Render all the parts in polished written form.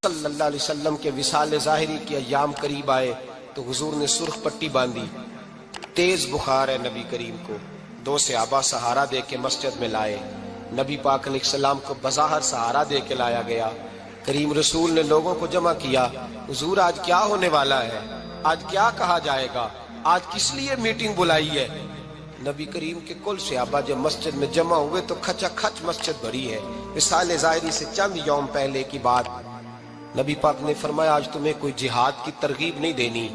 صلی اللہ علیہ وسلم کے وصال ظاہری کے ایام قریب آئے تو حضور نے سرخ پٹی باندھی، تیز بخار ہے نبی کریم کو، دو صحابہ سہارا دے کے مسجد میں لائے، نبی پاک علیہ السلام کو بظاہر سہارا دے کے لایا گیا۔ کریم رسول نے لوگوں کو جمع کیا، حضور آج کیا ہونے والا ہے، آج کیا کہا جائے گا، آج کس لیے میٹنگ بلائی ہے؟ نبی کریم کے کل صحابہ جب مسجد میں جمع ہوئے تو کھچا کھچ مسجد بھری ہے۔ وصال ظاہری سے چند یوم پہلے کی بات، نبی پاک نے فرمایا آج تمہیں کوئی جہاد کی ترغیب نہیں دینی،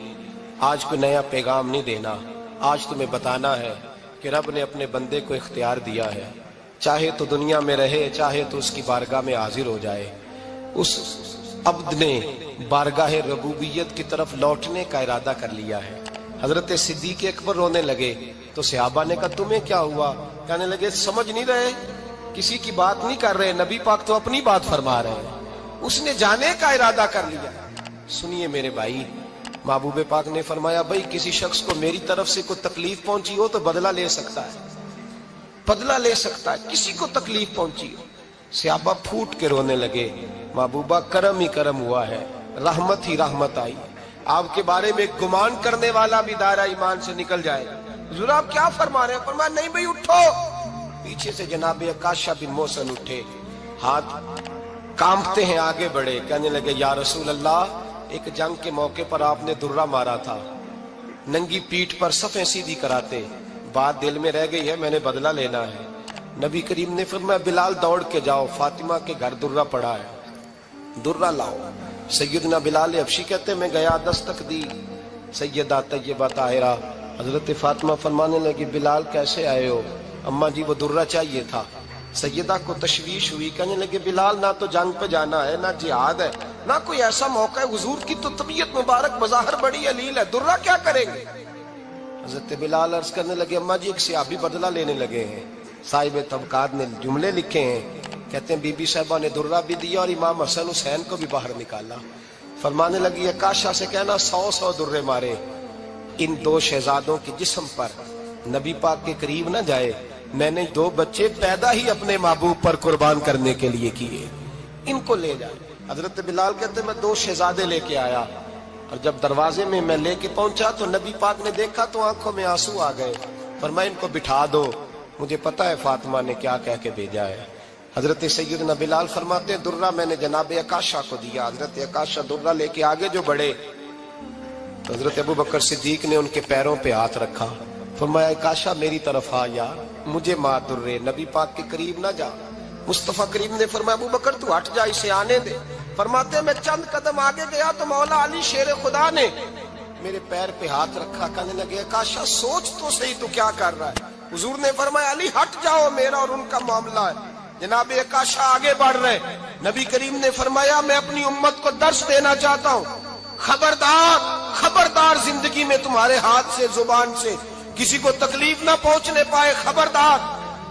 آج کوئی نیا پیغام نہیں دینا، آج تمہیں بتانا ہے کہ رب نے اپنے بندے کو اختیار دیا ہے، چاہے تو دنیا میں رہے، چاہے تو اس کی بارگاہ میں حاضر ہو جائے۔ اس عبد نے بارگاہ ربوبیت کی طرف لوٹنے کا ارادہ کر لیا ہے۔ حضرت صدیق اکبر رونے لگے تو صحابہ نے کہا تمہیں کیا ہوا؟ کہنے لگے سمجھ نہیں رہے، کسی کی بات نہیں کر رہے، نبی پاک تو اپنی بات فرما رہے ہیں، اس نے جانے کا ارادہ کر لیا۔ سنیے میرے بھائی، محبوب پاک نے فرمایا بھائی کسی شخص کو میری طرف سے کوئی تکلیف پہنچی ہو تو بدلہ لے سکتا ہے، بدلہ لے سکتا ہے، کسی کو تکلیف پہنچی ہو۔ صحابہ پھوٹ کے رونے لگے، محبوبہ کرم ہی کرم ہوا ہے، رحمت ہی رحمت آئی، آپ کے بارے میں گمان کرنے والا بھی دائرہ ایمان سے نکل جائے گا۔ حضور آپ کیا فرما رہے ہیں؟ فرمایا نہیں بھائی اٹھو۔ پیچھے سے جناب عکاشہ بن محصن اٹھے، ہاتھ کانپتے ہیں آگے بڑھے، کہنے لگے یا رسول اللہ ایک جنگ کے موقع پر آپ نے درہ مارا تھا، ننگی پیٹھ پر صفیں سیدھی کراتے، بات دل میں رہ گئی ہے، میں نے بدلہ لینا ہے۔ نبی کریم نے فرمایا بلال دوڑ کے جاؤ، فاطمہ کے گھر درہ پڑا ہے، درہ لاؤ۔ سیدنا بلال حبشی کہتے میں گیا، دستک دی، سیدہ طیبہ طاہرہ حضرت فاطمہ فرمانے لگی بلال کیسے آئے ہو؟ اماں جی وہ درہ چاہیے تھا۔ سیدہ کو تشویش ہوئی، کہنے لگے بلال نہ تو جنگ پہ جانا ہے، نہ جہاد ہے، نہ کوئی ایسا موقع ہے، حضور کی تو طبیعت مبارک بظاہر بڑی علیل ہے، درہ کیا کریں گے؟ حضرت بلال عرض کرنے لگے اماں جی ایک صحابی بدلہ لینے لگے ہیں، صاحب طبقات نے جملے لکھے ہیں، کہتے ہیں بی بی صاحبہ نے درہ بھی دیا اور امام حسن حسین کو بھی باہر نکالا۔ فرمانے لگی عکاشہ سے کہنا 100 درے مارے، ان دو شہزادوں کے جسم پر نبی پاک کے قریب نہ جائے، میں نے 2 بچے پیدا ہی اپنے محبوب پر قربان کرنے کے لیے کیے، ان کو لے جائے۔ حضرت بلال کہتے میں 2 شہزادے لے کے آیا، اور جب دروازے میں میں لے کے پہنچا تو نبی پاک نے دیکھا تو آنکھوں میں آنسو آ گئے، فرمایا ان کو بٹھا دو، مجھے پتا ہے فاطمہ نے کیا کہہ کے بھیجا ہے۔ حضرت سیدنا بلال فرماتے ہیں درہ میں نے جناب عکاشہ کو دیا، حضرت عکاشہ درہ لے کے آگے جو بڑھے تو حضرت ابو بکر صدیق نے ان کے پیروں پہ ہاتھ رکھا، فرمایا عکاشہ میری طرف آ یار، مجھے مار درے، نبی پاک کے قریب نہ جا۔ مصطفیٰ کریم نے فرمایا ابو بکر تو ہٹ جا، اسے آنے دے۔ فرماتے ہیں میں چند قدم آگے گیا تو مولا علی شیر خدا نے میرے پیر پہ ہاتھ رکھا، کہنے لگے عکاشہ سوچ تو صحیح تو کیا کر رہا ہے؟ حضور نے فرمایا علی ہٹ جاؤ، میرا اور ان کا معاملہ ہے۔ جناب عکاشہ آگے بڑھ رہے، نبی کریم نے فرمایا میں اپنی امت کو درس دینا چاہتا ہوں، خبردار خبردار زندگی میں تمہارے ہاتھ سے زبان سے کسی کو تکلیف نہ پہنچنے پائے، خبردار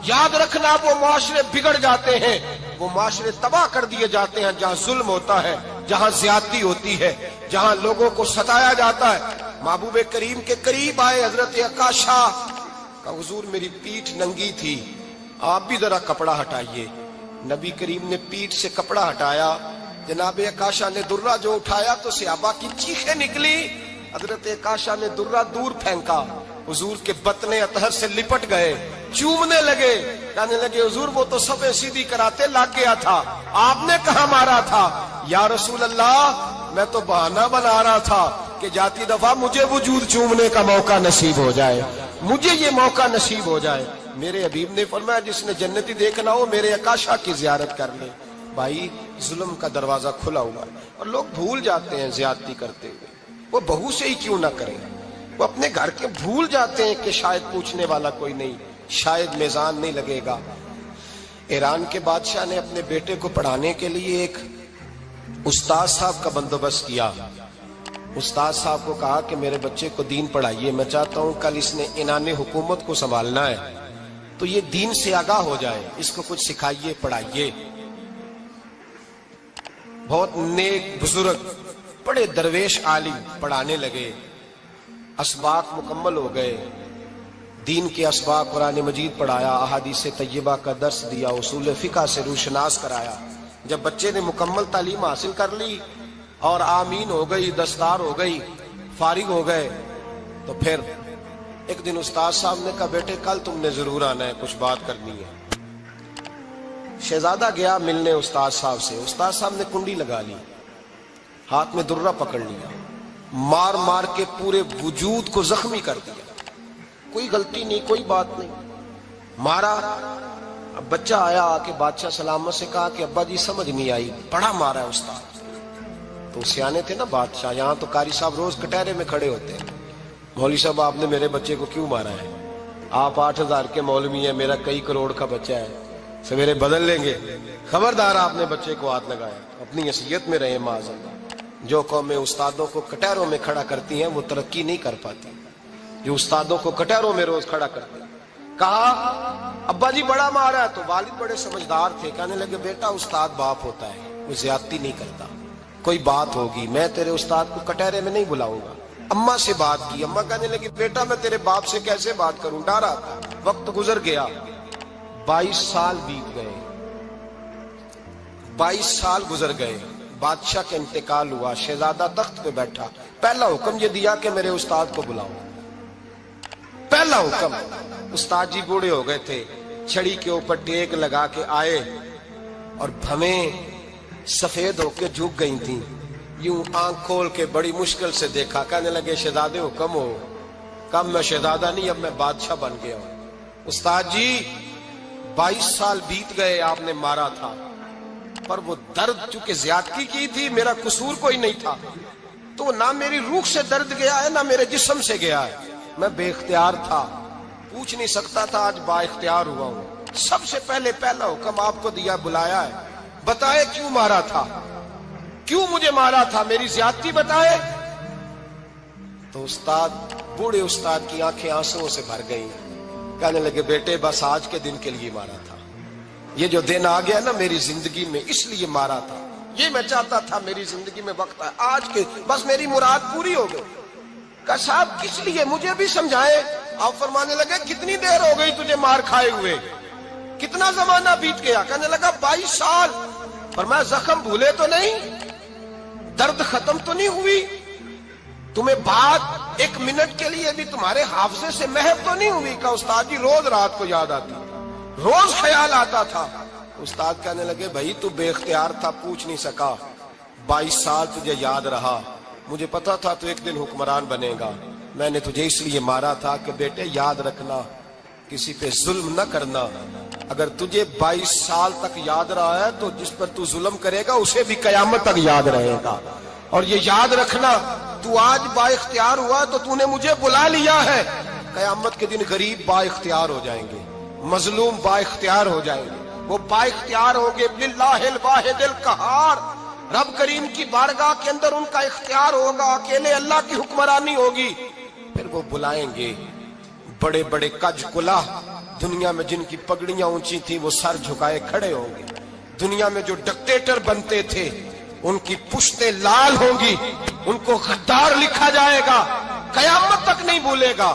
یاد رکھنا وہ معاشرے بگڑ جاتے ہیں، وہ معاشرے تباہ کر دیے جاتے ہیں جہاں ظلم ہوتا ہے، جہاں زیادتی ہوتی ہے، جہاں لوگوں کو ستایا جاتا ہے۔ محبوب کریم کے قریب آئے حضرت عکاشہ کہ حضور میری پیٹھ ننگی تھی، آپ بھی ذرا کپڑا ہٹائیے۔ نبی کریم نے پیٹھ سے کپڑا ہٹایا، جناب عکاشہ نے درہ جو اٹھایا تو صحابہ کی چیخیں نکلی، حضرت عکاشہ نے درہ دور پھینکا، حضور کے بطن اطہر سے لپٹ گئے، چومنے لگے، کہنے لگے حضور وہ تو صفیں سیدھی کراتے لگ گیا تھا، آپ نے کہاں مارا تھا؟ یا رسول اللہ میں تو بہانہ بنا رہا تھا کہ جاتی دفعہ مجھے وجود چومنے کا موقع نصیب ہو جائے، مجھے یہ موقع نصیب ہو جائے۔ میرے حبیب نے فرمایا جس نے جنتی دیکھنا ہو میرے عکاشہ کی زیارت کر لے۔ بھائی ظلم کا دروازہ کھلا ہوا ہے اور لوگ بھول جاتے ہیں زیادتی کرتے ہوئے، وہ بہو سے ہی کیوں نہ کریں، وہ اپنے گھر کے بھول جاتے ہیں کہ شاید پوچھنے والا کوئی نہیں، شاید میزان نہیں لگے گا۔ ایران کے بادشاہ نے اپنے بیٹے کو پڑھانے کے لیے ایک استاد صاحب کا بندوبست کیا۔ استاد صاحب کو کہا کہ میرے بچے کو دین پڑھائیے، میں چاہتا ہوں کل اس نے عنان حکومت کو سنبھالنا ہے تو یہ دین سے آگاہ ہو جائے، اس کو کچھ سکھائیے پڑھائیے۔ بہت نیک بزرگ بڑے درویش عالم پڑھانے لگے، اسباق مکمل ہو گئے، دین کے اسباق قرآن مجید پڑھایا، احادیث طیبہ کا درس دیا، اصول فقہ سے روشناس کرایا، جب بچے نے مکمل تعلیم حاصل کر لی اور آمین ہو گئی، دستار ہو گئی، فارغ ہو گئے، تو پھر ایک دن استاد صاحب نے کہا بیٹے کل تم نے ضرور آنا ہے، کچھ بات کرنی ہے۔ شہزادہ گیا ملنے استاد صاحب سے، استاد صاحب نے کنڈی لگا لی، ہاتھ میں درہ پکڑ لیا، مار مار کے پورے وجود کو زخمی کر دیا، کوئی غلطی نہیں، کوئی بات نہیں، مارا۔ اب بچہ آیا آ کے بادشاہ سلامت سے کہا کہ ابا جی سمجھ نہیں آئی، بڑا مارا ہے استاد۔ تو سیانے تھے نا بادشاہ، یہاں تو قاری صاحب روز کٹہرے میں کھڑے ہوتے ہیں، مولوی صاحب آپ نے میرے بچے کو کیوں مارا ہے؟ آپ 8,000 کے مولوی ہیں، میرا کئی کروڑ کا بچہ ہے، سویرے بدل لیں گے، خبردار آپ نے بچے کو ہاتھ لگایا، اپنی حیثیت میں رہے معاذ اللہ۔ جو قومیں استادوں کو کٹہروں میں کھڑا کرتی ہیں وہ ترقی نہیں کر پاتی، جو استادوں کو کٹہروں میں روز کھڑا کرتے ہیں۔ کہا ابا جی بڑا مارا ہے، تو والد بڑے سمجھدار تھے، کہنے لگے بیٹا استاد باپ ہوتا ہے، وہ زیادتی نہیں کرتا، کوئی بات ہوگی میں تیرے استاد کو کٹہرے میں نہیں بلاؤں گا۔ اماں سے بات کی، اماں کہنے لگی بیٹا میں تیرے باپ سے کیسے بات کروں، ڈر آتا۔ وقت گزر گیا، 22 سال بیت گئے، 22 سال گزر گئے، بادشاہ کا انتقال ہوا، شہزادہ تخت پہ بیٹھا، پہلا حکم یہ دیا کہ میرے استاد کو بلاؤ، پہلا حکم۔ استاد جی بوڑھے ہو گئے تھے، چھڑی کے اوپر ٹیک لگا کے آئے اور بھویں سفید ہو کے جھک گئی تھیں، یوں آنکھ کھول کے بڑی مشکل سے دیکھا، کہنے لگے شہزادے حکم ہو۔ کم میں شہزادہ نہیں، اب میں بادشاہ بن گیا ہوں۔ استاد جی 22 سال بیت گئے، آپ نے مارا تھا، پر وہ درد چونکہ زیادتی کی تھی، میرا قصور کوئی نہیں تھا، تو نہ میری روح سے درد گیا ہے نہ میرے جسم سے گیا ہے، میں بے اختیار تھا، پوچھ نہیں سکتا تھا، آج با اختیار ہوا ہوں۔ سب سے پہلے پہلا حکم آپ کو دیا، بلایا ہے، بتائے کیوں مارا تھا، کیوں مجھے مارا تھا، میری زیادتی بتائے۔ تو استاد، بوڑھے استاد کی آنکھیں آنسوؤں سے بھر گئیں، کہنے لگے بیٹے بس آج کے دن کے لیے مارا تھا، یہ جو دن آ گیا نا میری زندگی میں اس لیے مارا تھا، یہ میں چاہتا تھا میری زندگی میں وقت ہے، آج کے بس میری مراد پوری ہو گئی۔ کہا صاحب کس لیے، مجھے بھی سمجھائے۔ آپ فرمانے لگے کتنی دیر ہو گئی تجھے مار کھائے ہوئے، کتنا زمانہ بیت گیا؟ کہنے لگا 22 سال۔ فرمایا زخم بھولے تو نہیں، درد ختم تو نہیں ہوئی، تمہیں بات ایک منٹ کے لیے بھی تمہارے حافظے سے محو تو نہیں ہوئی؟ کہا استاد جی روز رات کو یاد آتی، روز خیال آتا تھا۔ استاد کہنے لگے بھائی تو بے اختیار تھا، پوچھ نہیں سکا، 22 سال تجھے یاد رہا، مجھے پتا تھا تو ایک دن حکمران بنے گا، میں نے تجھے اس لیے مارا تھا کہ بیٹے یاد رکھنا، کسی پہ ظلم نہ کرنا، اگر تجھے 22 سال تک یاد رہا ہے تو جس پر تو ظلم کرے گا اسے بھی قیامت تک یاد رہے گا، اور یہ یاد رکھنا تو آج با اختیار ہوا تو تو نے مجھے بلا لیا ہے، قیامت کے دن غریب با اختیار ہو جائیں گے، مظلوم با اختیار ہو جائیں گے، وہ با اختیار ہوں گے للہ الواحد القہار، رب کریم کی بارگاہ کے اندر ان کا اختیار ہوگا، اکیلے اللہ کی حکمرانی ہوگی، پھر وہ بلائیں گے بڑے بڑے کج کلا، دنیا میں جن کی پگڑیاں اونچی تھیں وہ سر جھکائے کھڑے ہوں گے، دنیا میں جو ڈکٹیٹر بنتے تھے ان کی پشتیں لال ہوں گی، ان کو غدار لکھا جائے گا، قیامت تک نہیں بھولے گا۔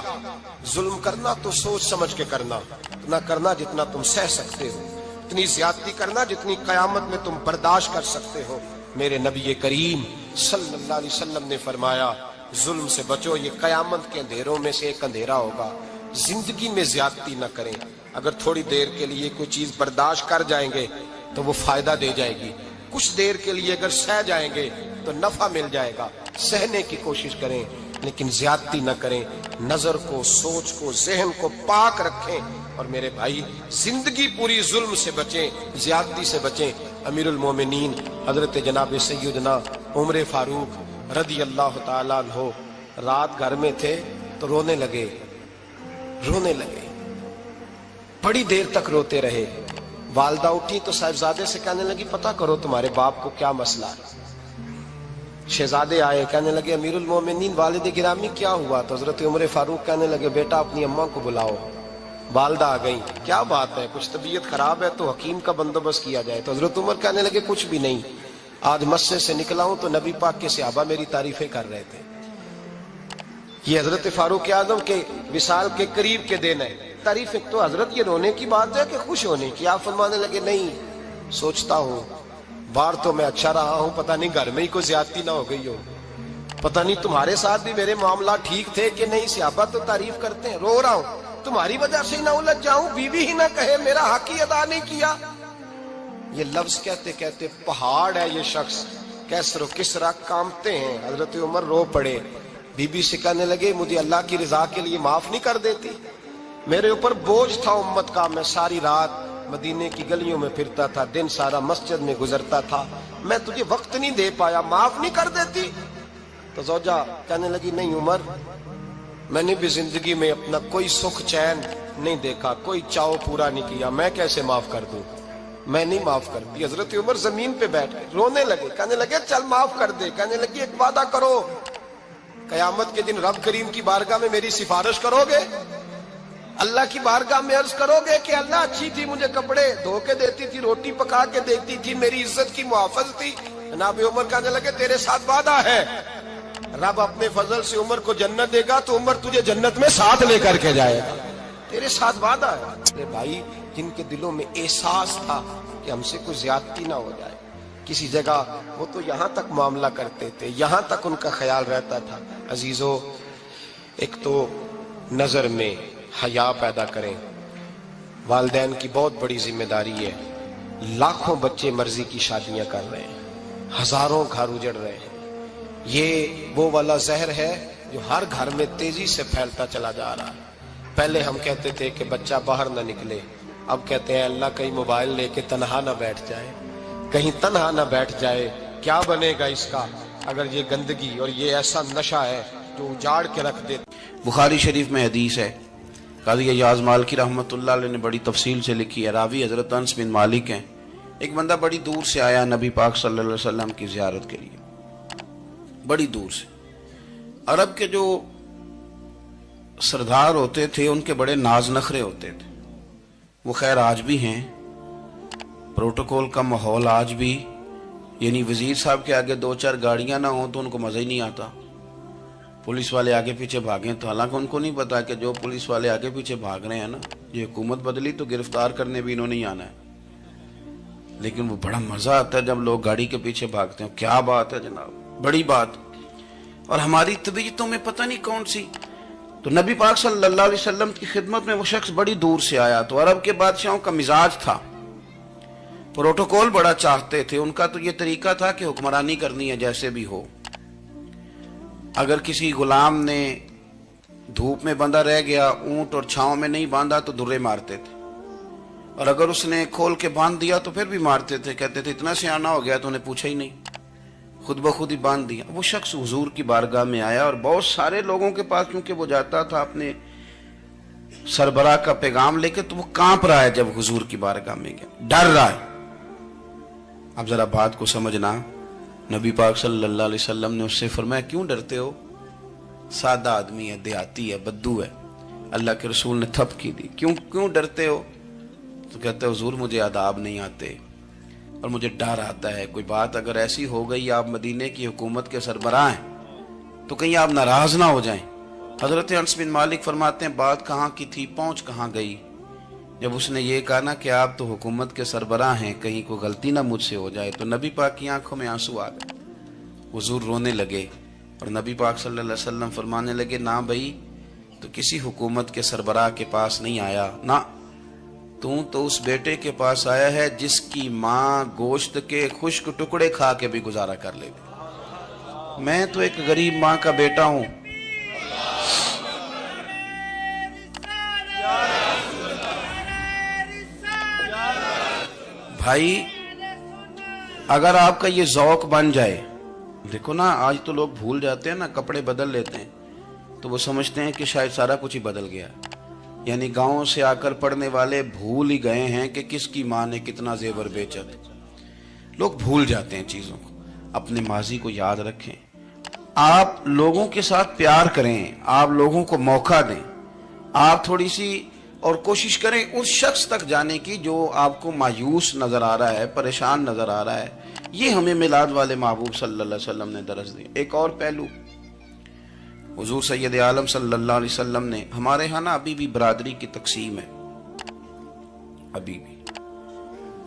ظلم کرنا تو سوچ سمجھ کے کرنا، اتنا کرنا جتنا تم سہ سکتے ہو، اتنی زیادتی کرنا جتنی قیامت میں تم برداشت کر سکتے ہو۔ میرے نبی کریم صلی اللہ علیہ وسلم نے فرمایا ظلم سے بچو، یہ قیامت کے اندھیروں میں سے ایک اندھیرا ہوگا، زندگی میں زیادتی نہ کریں، اگر تھوڑی دیر کے لیے کوئی چیز برداشت کر جائیں گے تو وہ فائدہ دے جائے گی، کچھ دیر کے لیے اگر سہ جائیں گے تو نفع مل جائے گا، سہنے کی کوشش کریں لیکن زیادتی نہ کریں، نظر کو، سوچ کو، ذہن کو پاک رکھیں، اور میرے بھائی زندگی پوری ظلم سے بچیں، زیادتی سے بچیں۔ امیر المومنین حضرت جناب سیدنا عمر فاروق رضی اللہ تعالیٰ عنہ رات گھر میں تھے تو رونے لگے، بڑی دیر تک روتے رہے، والدہ اٹھی تو صاحبزادے سے کہنے لگی پتہ کرو تمہارے باپ کو کیا مسئلہ ہے۔ شہزادے آئے، کہنے لگے امیر المومنین والد گرامی کیا ہوا؟ تو حضرت عمر فاروق کہنے لگے بیٹا اپنی اماں کو بلاؤ۔ والدہ آ گئی، کیا بات ہے، کچھ طبیعت خراب ہے تو حکیم کا بندوبست کیا جائے۔ تو حضرت عمر کہنے لگے کچھ بھی نہیں، آج مسجد سے نکلا ہوں تو نبی پاک کے صحابہ میری تعریفیں کر رہے تھے۔ یہ حضرت فاروق اعظم کے وصال کے قریب کے دن ہے، تعریفیں تو حضرت یہ رونے کی بات ہے کہ خوش ہونے کی؟ آپ فرمانے لگے نہیں، سوچتا ہوں باہر تو میں اچھا رہا ہوں، پتہ نہیں گھر میں ہی کوئی زیادتی نہ ہو گئی ہو، پتہ نہیں تمہارے ساتھ بھی میرے معاملات ٹھیک تھے کہ نہیں۔ صحابہ تو تعریف کرتے ہیں، رو رہا ہوں تمہاری وجہ سے نہ الجھ جاؤں، بیوی ہی نہ کہے میرا حق ہی ادا نہیں کیا۔ یہ لفظ کہتے کہتے پہاڑ ہے یہ شخص، کیسر و کسرا کامتے ہیں۔ حضرت عمر رو پڑے، بی بی سے کہنے لگے مجھے اللہ کی رضا کے لیے معاف نہیں کر دیتی؟ میرے اوپر بوجھ تھا امت کا، میں ساری رات مدینے کی گلیوں میں پھرتا تھا، دن سارا مسجد میں گزرتا تھا، میں تجھے وقت نہیں دے پایا، معاف نہیں کر دیتی؟ تو زوجہ کہنے لگی نہیں عمر، میں نے بھی زندگی میں اپنا کوئی سکھ چین نہیں دیکھا، کوئی چاؤ پورا نہیں کیا، میں کیسے معاف کر دوں؟ میں نہیں معاف کرتی۔ حضرت عمر زمین پہ بیٹھ گئے، رونے لگے، کہنے لگے چل معاف کر دے۔ کہنے لگی ایک وعدہ کرو، قیامت کے دن رب کریم کی بارگاہ میں میری سفارش کرو گے؟ اللہ کی بارگاہ میں عرض کرو گے کہ اللہ اچھی تھی، مجھے کپڑے دھو کے دیتی تھی، روٹی پکا کے دیتی تھی، میری عزت کی محافظ تھی؟ جناب عمر کہنے لگے تیرے ساتھ وعدہ ہے، رب اپنے فضل سے عمر کو جنت دے گا تو عمر تجھے جنت میں ساتھ لے کر کے جائے گا، تیرے ساتھ وعدہ ہے۔ میرے بھائی جن کے دلوں میں احساس تھا کہ ہم سے کوئی زیادتی نہ ہو جائے کسی جگہ، وہ تو یہاں تک معاملہ کرتے تھے، یہاں تک ان کا خیال رہتا تھا۔ عزیزو، ایک تو نظر میں حیا پیدا کریں، والدین کی بہت بڑی ذمہ داری ہے۔ لاکھوں بچے مرضی کی شادیاں کر رہے ہیں، ہزاروں گھر اجڑ رہے ہیں، یہ وہ والا زہر ہے جو ہر گھر میں تیزی سے پھیلتا چلا جا رہا ہے۔ پہلے ہم کہتے تھے کہ بچہ باہر نہ نکلے، اب کہتے ہیں اللہ کہیں موبائل لے کے تنہا نہ بیٹھ جائے، کہیں تنہا نہ بیٹھ جائے، کیا بنے گا اس کا اگر یہ گندگی اور یہ ایسا نشہ ہے جو اجاڑ کے رکھ دے۔ بخاری شریف میں حدیث ہے، قاضی ایاز مالکی رحمۃ اللہ علیہ نے بڑی تفصیل سے لکھی ہے، راوی حضرت انس بن مالک ہیں۔ ایک بندہ بڑی دور سے آیا نبی پاک صلی اللہ علیہ وسلم کی زیارت کے لیے، بڑی دور سے۔ عرب کے جو سردار ہوتے تھے ان کے بڑے ناز نخرے ہوتے تھے، وہ خیر آج بھی ہیں، پروٹوکول کا ماحول آج بھی، یعنی وزیر صاحب کے آگے دو چار گاڑیاں نہ ہوں تو ان کو مزہ ہی نہیں آتا، پولیس والے آگے پیچھے بھاگیں تو حالانکہ ان کو نہیں پتا کہ جو پولیس والے آگے پیچھے بھاگ رہے ہیں نا، یہ حکومت بدلی تو گرفتار کرنے بھی انہوں نہیں آنا ہے، لیکن وہ بڑا مزہ آتا ہے جب لوگ گاڑی کے پیچھے بھاگتے ہیں۔ کیا بات ہے جناب، بڑی بات۔ اور ہماری طبیعتوں میں پتہ نہیں کون سی، تو نبی پاک صلی اللہ علیہ وسلم کی خدمت میں وہ شخص بڑی دور سے آیا، تو عرب کے بادشاہوں کا مزاج تھا، پروٹوکول بڑا چاہتے تھے، ان کا تو یہ طریقہ تھا کہ حکمرانی کرنی ہے جیسے بھی ہو۔ اگر کسی غلام نے دھوپ میں بندھا رہ گیا، اونٹ اور چھاؤں میں نہیں باندھا تو درے مارتے تھے، اور اگر اس نے کھول کے باندھ دیا تو پھر بھی مارتے تھے، کہتے تھے اتنا سیانا ہو گیا تو انہیں پوچھا ہی نہیں، خود بخود ہی باندھ دیا۔ وہ شخص حضور کی بارگاہ میں آیا اور بہت سارے لوگوں کے پاس کیونکہ وہ جاتا تھا اپنے سربراہ کا پیغام لے کے، تو وہ کانپ رہا ہے جب حضور کی بارگاہ میں گیا، ڈر رہا ہے۔ اب ذرا بات کو سمجھنا، نبی پاک صلی اللہ علیہ وسلم نے اس سے فرمایا کیوں ڈرتے ہو؟ سادہ آدمی ہے، دیہاتی ہے، بدو ہے۔ اللہ کے رسول نے تھپ کی دی، کیوں ڈرتے ہو؟ تو کہتے حضور مجھے آداب نہیں آتے اور مجھے ڈر آتا ہے، کوئی بات اگر ایسی ہو گئی، آپ مدینے کی حکومت کے سربراہ ہیں تو کہیں آپ ناراض نہ ہو جائیں۔ حضرت انس بن مالک فرماتے ہیں بات کہاں کی تھی، پہنچ کہاں گئی؟ جب اس نے یہ کہا نا کہ آپ تو حکومت کے سربراہ ہیں، کہیں کوئی غلطی نہ مجھ سے ہو جائے، تو نبی پاک کی آنکھوں میں آنسو آ گئے، حضور رونے لگے، اور نبی پاک صلی اللہ علیہ وسلم فرمانے لگے نہ بھائی، تو کسی حکومت کے سربراہ کے پاس نہیں آیا، نہ تو اس بیٹے کے پاس آیا ہے جس کی ماں گوشت کے خشک ٹکڑے کھا کے بھی گزارا کر لے گی۔ میں تو ایک غریب ماں کا بیٹا ہوں۔ بھائی اگر آپ کا یہ ذوق بن جائے، دیکھو نا آج تو لوگ بھول جاتے ہیں نا، کپڑے بدل لیتے ہیں تو وہ سمجھتے ہیں کہ شاید سارا کچھ ہی بدل گیا، یعنی گاؤں سے آ کر پڑھنے والے بھول ہی گئے ہیں کہ کس کی ماں نے کتنا زیور بیچا تھا۔ لوگ بھول جاتے ہیں چیزوں کو، اپنے ماضی کو یاد رکھیں، آپ لوگوں کے ساتھ پیار کریں، آپ لوگوں کو موقع دیں، آپ تھوڑی سی اور کوشش کریں اس شخص تک جانے کی جو آپ کو مایوس نظر آ رہا ہے، پریشان نظر آ رہا ہے۔ یہ ہمیں میلاد والے محبوب صلی اللہ علیہ وسلم نے درس دی۔ ایک اور پہلو، حضور سید عالم صلی اللہ علیہ وسلم نے، ہمارے ہاں نا ابھی بھی برادری کی تقسیم ہے، ابھی بھی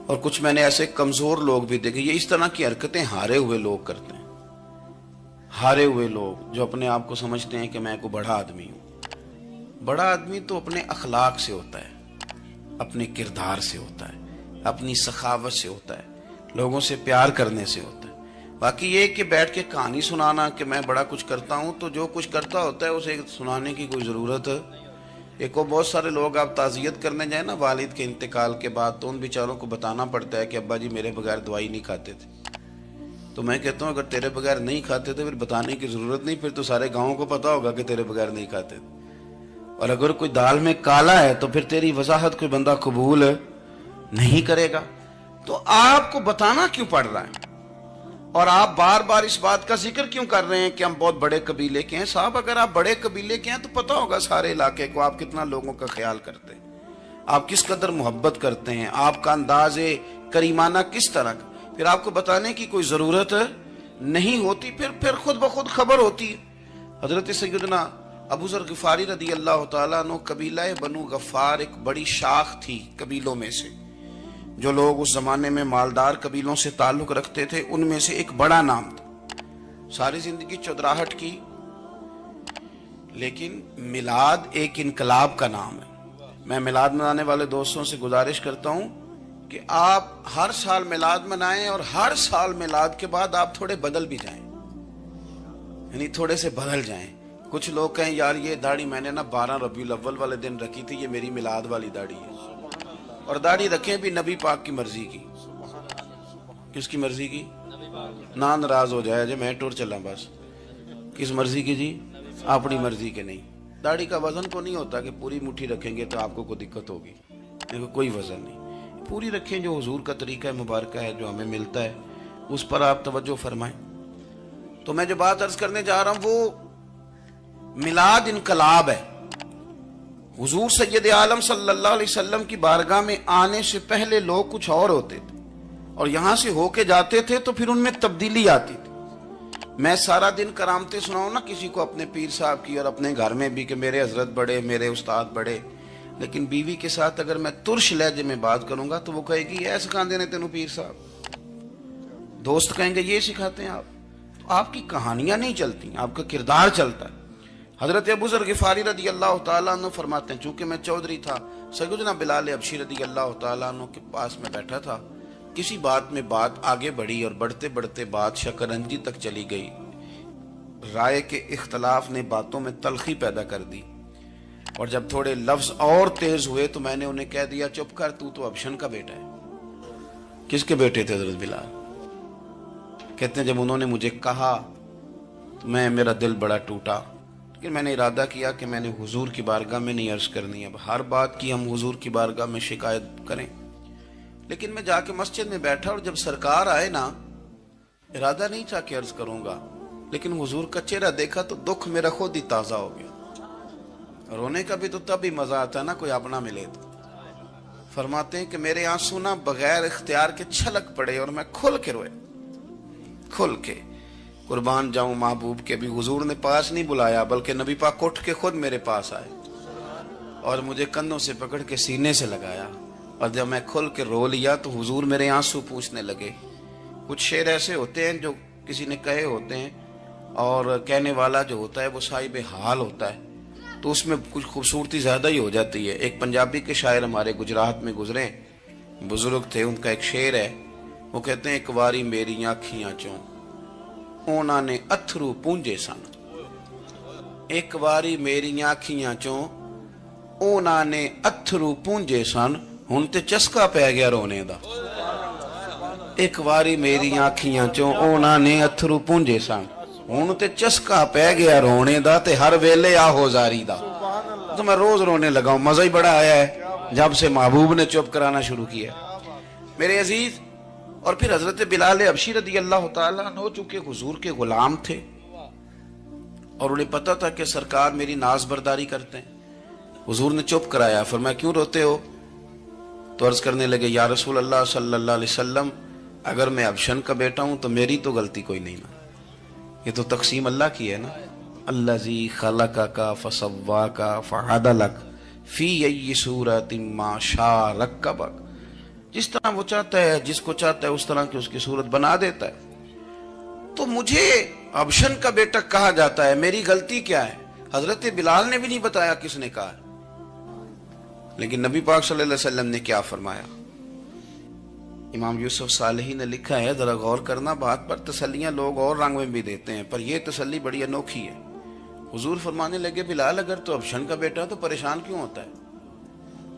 اور کچھ میں نے ایسے کمزور لوگ بھی دیکھے. یہ اس طرح کی حرکتیں ہارے ہوئے لوگ کرتے ہیں. ہارے ہوئے لوگ جو اپنے آپ کو سمجھتے ہیں کہ میں کوئی بڑا آدمی ہوں. بڑا آدمی تو اپنے اخلاق سے ہوتا ہے, اپنے کردار سے ہوتا ہے, اپنی سخاوت سے ہوتا ہے, لوگوں سے پیار کرنے سے ہوتا ہے. باقی یہ کہ بیٹھ کے کہانی سنانا کہ میں بڑا کچھ کرتا ہوں, تو جو کچھ کرتا ہوتا ہے اسے سنانے کی کوئی ضرورت. ایک کو بہت سارے لوگ آپ تعزیت کرنے جائیں نا والد کے انتقال کے بعد, تو ان بیچاروں کو بتانا پڑتا ہے کہ ابا جی میرے بغیر دوائی نہیں کھاتے تھے. تو میں کہتا ہوں اگر تیرے بغیر نہیں کھاتے تھے پھر بتانے کی ضرورت نہیں, پھر تو سارے گاؤں کو پتا ہوگا کہ تیرے بغیر نہیں کھاتے تھے. اور اگر کوئی دال میں کالا ہے تو پھر تیری وضاحت کوئی بندہ قبول نہیں کرے گا. تو آپ کو بتانا کیوں پڑ رہا ہے, اور آپ بار بار اس بات کا ذکر کیوں کر رہے ہیں کہ ہم بہت بڑے قبیلے کے ہیں؟ صاحب اگر آپ بڑے قبیلے کے ہیں تو پتا ہوگا سارے علاقے کو آپ کتنا لوگوں کا خیال کرتے ہیں, آپ کس قدر محبت کرتے ہیں, آپ کا انداز کریمانہ کس طرح کا. پھر آپ کو بتانے کی کوئی ضرورت نہیں ہوتی, پھر خود بخود خبر ہوتی ہے. حضرت سیدنا ابو ذر غفاری رضی اللہ تعالیٰ عنہ, قبیلہ بنو غفار ایک بڑی شاخ تھی قبیلوں میں سے. جو لوگ اس زمانے میں مالدار قبیلوں سے تعلق رکھتے تھے ان میں سے ایک بڑا نام تھا. ساری زندگی چودراہٹ کی, لیکن میلاد ایک انقلاب کا نام ہے. میں میلاد منانے والے دوستوں سے گزارش کرتا ہوں کہ آپ ہر سال میلاد منائیں, اور ہر سال میلاد کے بعد آپ تھوڑے بدل بھی جائیں, یعنی تھوڑے سے بدل جائیں. کچھ لوگ کہیں یار یہ داڑھی میں نے نا 12 ربیع الاول والے دن رکھی تھی, یہ میری میلاد والی داڑھی ہے. اور داڑھی رکھیں بھی نبی پاک کی مرضی کی. کس کی مرضی کی؟ نہ ناراض ہو جائے جی میں ٹور چلا بس. کس مرضی کی جی؟ اپنی مرضی کے نہیں. داڑھی کا وزن کو نہیں ہوتا کہ پوری مٹھی رکھیں گے تو آپ کو کوئی دقت ہوگی, کوئی وزن نہیں. پوری رکھیں, جو حضور کا طریقہ مبارکہ ہے جو ہمیں ملتا ہے اس پر آپ توجہ فرمائیں. تو میں جو بات عرض کرنے جا رہا ہوں وہ میلاد انقلاب ہے. حضور سید عالم صلی اللہ علیہ وسلم کی بارگاہ میں آنے سے پہلے لوگ کچھ اور ہوتے تھے, اور یہاں سے ہو کے جاتے تھے تو پھر ان میں تبدیلی آتی تھی. میں سارا دن کرامتیں سناؤں نا کسی کو اپنے پیر صاحب کی اور اپنے گھر میں بھی کہ میرے حضرت بڑے, میرے استاد بڑے, لیکن بیوی کے ساتھ اگر میں ترش لہجے میں بات کروں گا تو وہ کہے گی ایسے سکھاندے نے تینوں پیر صاحب. دوست کہیں گے یہ سکھاتے ہیں آپ. تو آپ کی کہانیاں نہیں چلتی, آپ کا کردار چلتا ہے. حضرت ابو ذر غفاری رضی اللہ تعالیٰ عنہ فرماتے ہیں چونکہ میں چودھری تھا, سیدنا بلال حبشی رضی اللہ تعالیٰ عنہ کے پاس میں بیٹھا تھا. کسی بات میں بات آگے بڑھی اور بڑھتے بڑھتے بات شکرنجی تک چلی گئی. رائے کے اختلاف نے باتوں میں تلخی پیدا کر دی, اور جب تھوڑے لفظ اور تیز ہوئے تو میں نے انہیں کہہ دیا چپ کر, تو ابشن کا بیٹا ہے. کس کے بیٹے تھے حضرت بلال؟ کہتے ہیں جب انہوں نے مجھے کہا تو میرا دل بڑا ٹوٹا, لیکن میں نے ارادہ کیا کہ میں نے حضور کی بارگاہ میں نہیں عرض کرنی. اب ہر بات کی ہم حضور کی بارگاہ میں شکایت کریں. لیکن میں جا کے مسجد میں بیٹھا, اور جب سرکار آئے نا, ارادہ نہیں تھا کہ عرض کروں گا, لیکن حضور کا چہرہ دیکھا تو دکھ میرا خود ہی تازہ ہو گیا. رونے کا بھی تو تب ہی مزہ آتا ہے نا کوئی اپنا ملے تو. فرماتے ہیں کہ میرے آنسو نا بغیر اختیار کے چھلک پڑے, اور میں کھل کے روئے, کھل کے. قربان جاؤں محبوب کے بھی حضور نے پاس نہیں بلایا, بلکہ نبی پاک اٹھ کے خود میرے پاس آئے اور مجھے کندھوں سے پکڑ کے سینے سے لگایا. اور جب میں کھل کے رو لیا تو حضور میرے آنسو پوچھنے لگے. کچھ شعر ایسے ہوتے ہیں جو کسی نے کہے ہوتے ہیں, اور کہنے والا جو ہوتا ہے وہ صاحب حال ہوتا ہے, تو اس میں کچھ خوبصورتی زیادہ ہی ہو جاتی ہے. ایک پنجابی کے شاعر ہمارے گجرات میں گزرے, بزرگ تھے, ان کا ایک شعر ہے, وہ کہتے ہیں ایک واری میری آنکھیاں چوں اونا نے اتھرو پونجے سن. ایک واری میری آنکھیاں چوں اونا نے اتھرو پونجے سن, ہن تے چسکا پہ گیا رونے دا. ایک واری میری آنکھیاں چوں اونا نے اتھرو پونجے سن, ہن تے چسکا پہ گیا رونے دا, تے ہر ویلے آہو زاری دا. تو میں روز رونے لگا ہوں, مزہ ہی بڑا آیا ہے جب سے محبوب نے چپ کرانا شروع کیا میرے عزیز. اور پھر حضرت بلال حبشی رضی اللہ تعالیٰ عنہ چونکہ حضور کے غلام تھے, اور انہیں پتا تھا کہ سرکار میری ناز برداری کرتے ہیں, حضور نے چپ کرایا. فرمایا کیوں روتے ہو؟ تو عرض کرنے لگے یا رسول اللہ صلی اللہ علیہ وسلم, اگر میں ابشن کا بیٹا ہوں تو میری تو غلطی کوئی نہیں نا, یہ تو تقسیم اللہ کی ہے نا. الذی خلقک فسواک فعدلک فی ای صورت ما شاء رکبک. جس طرح وہ چاہتا ہے، جس کو چاہتا ہے اس طرح کی اس کی صورت بنا دیتا ہے۔ تو مجھے ابشن کا بیٹا کہا جاتا ہے، میری غلطی کیا ہے؟ حضرت بلال نے بھی نہیں بتایا کس نے کہا ہے، لیکن نبی پاک صلی اللہ علیہ وسلم نے کیا فرمایا؟ امام یوسف صالحی نے لکھا ہے، ذرا غور کرنا بات پر، تسلیاں لوگ اور رنگ میں بھی دیتے ہیں، پر یہ تسلی بڑی انوکھی ہے۔ حضور فرمانے لگے، بلال اگر تو ابشن کا بیٹا ہے تو پریشان کیوں ہوتا ہے؟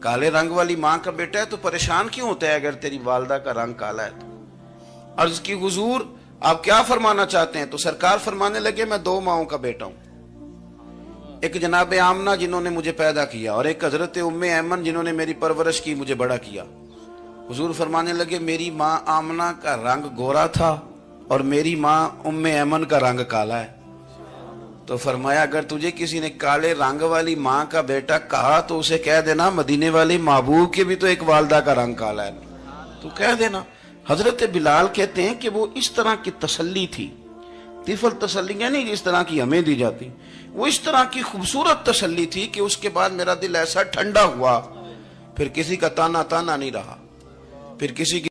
کالے رنگ والی ماں کا بیٹا ہے تو پریشان کیوں ہوتا ہے اگر تیری والدہ کا رنگ کالا ہے تو؟ عرض کی، حضور آپ کیا فرمانا چاہتے ہیں؟ تو سرکار فرمانے لگے، میں دو ماؤں کا بیٹا ہوں، ایک جناب آمنہ جنہوں نے مجھے پیدا کیا، اور ایک حضرت ام ایمن جنہوں نے میری پرورش کی، مجھے بڑا کیا۔ حضور فرمانے لگے، میری ماں آمنہ کا رنگ گورا تھا اور میری ماں ام ایمن کا رنگ کالا ہے۔ تو فرمایا، اگر تجھے کسی نے کالے رنگ والی ماں کا بیٹا کہا تو اسے کہہ دینا مدینے والی محبوب کے بھی تو ایک والدہ کا رنگ کالا ہے، تو کہہ دینا۔ حضرت بلال کہتے ہیں کہ وہ اس طرح کی تسلی تھی، طفل تسلیاں نہیں جس طرح کی ہمیں دی جاتی، وہ اس طرح کی خوبصورت تسلی تھی کہ اس کے بعد میرا دل ایسا ٹھنڈا ہوا، پھر کسی کا تانا نہیں رہا، پھر کسی کی